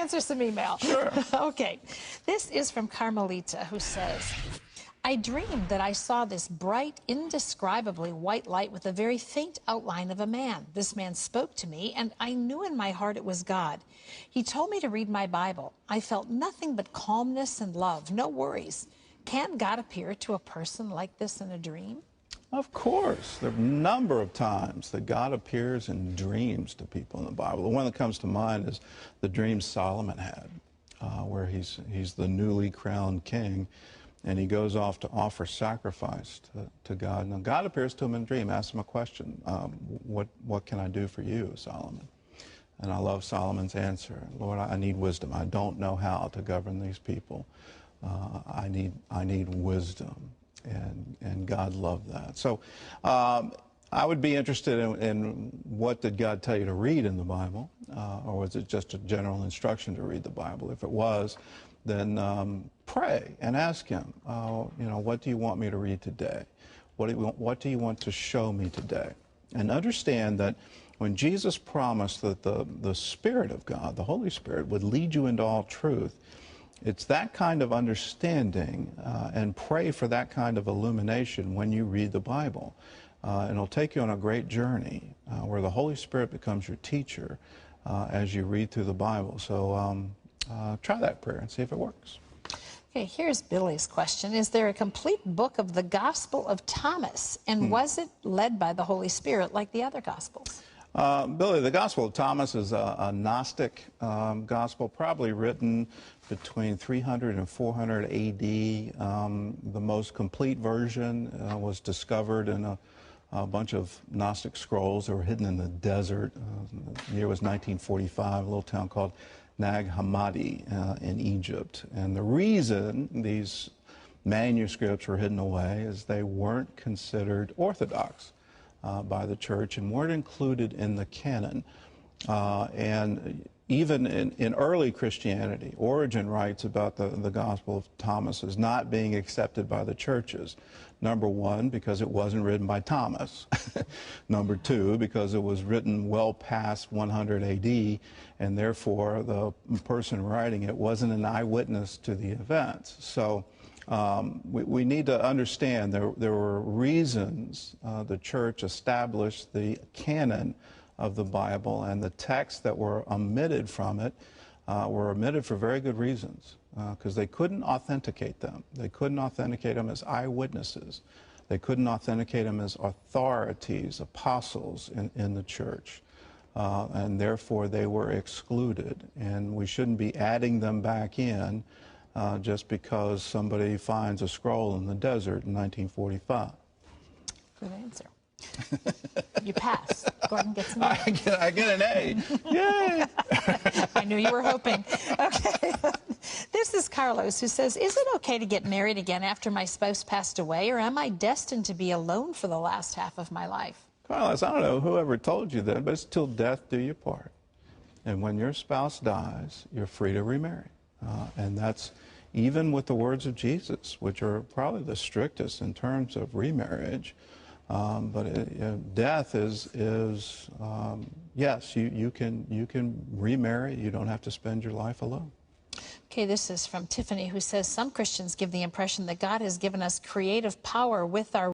answer some email. Sure. Okay. This is from Carmelita, who says, I dreamed that I saw this bright, indescribably white light with a very faint outline of a man. This man spoke to me, and I knew in my heart it was God. He told me to read my Bible. I felt nothing but calmness and love, no worries. Can God appear to a person like this in a dream? Of course. There are a number of times that God appears in dreams to people in the Bible. The one that comes to mind is the dream Solomon had, where he's the newly crowned king, and he goes off to offer sacrifice to God. Now, God appears to him in a dream, asks him a question, what can I do for you, Solomon? And I love Solomon's answer. Lord, I need wisdom. I don't know how to govern these people. I need wisdom. And God loved that. So I would be interested in what did God tell you to read in the Bible, or was it just a general instruction to read the Bible? If it was, then pray and ask him, what do you want me to read today? What do you want to show me today? And understand that when Jesus promised that the Spirit of God, the Holy Spirit, would lead you into all truth, it's that kind of understanding, and pray for that kind of illumination when you read the Bible. And it'll take you on a great journey where the Holy Spirit becomes your teacher as you read through the Bible. So try that prayer and see if it works. Okay, here's Billy's question. Is there a complete book of the Gospel of Thomas, and was it led by the Holy Spirit like the other Gospels? Billy, the Gospel of Thomas is a Gnostic gospel, probably written between 300 and 400 A.D. The most complete version was discovered in a bunch of Gnostic scrolls that were hidden in the desert. The year was 1945, a little town called Nag Hammadi in Egypt. And the reason these manuscripts were hidden away is they weren't considered orthodox by the church and weren't included in the canon. And even in early Christianity, Origen writes about the Gospel of Thomas as not being accepted by the churches. Number one, because it wasn't written by Thomas. Number two, because it was written well past 100 A.D., and therefore the person writing it wasn't an eyewitness to the events. So we need to understand there were reasons the church established the canon of the Bible, and the texts that were omitted from it were omitted for very good reasons, because they couldn't authenticate them. They couldn't authenticate them as eyewitnesses. They couldn't authenticate them as authorities, apostles in the church. And therefore they were excluded. And we shouldn't be adding them back in just because somebody finds a scroll in the desert in 1945. Good answer. You pass. Gordon gets an A. I get an A. Yay! I knew you were hoping. Okay. This is Carlos, who says, is it okay to get married again after my spouse passed away, or am I destined to be alone for the last half of my life? Carlos, I don't know whoever told you that, but it's till death do you part. And when your spouse dies, you're free to remarry. And that's even with the words of Jesus, which are probably the strictest in terms of remarriage. But death is yes, you can remarry. You don't have to spend your life alone. Okay, this is from Tiffany, who says, some Christians give the impression that God has given us creative power with our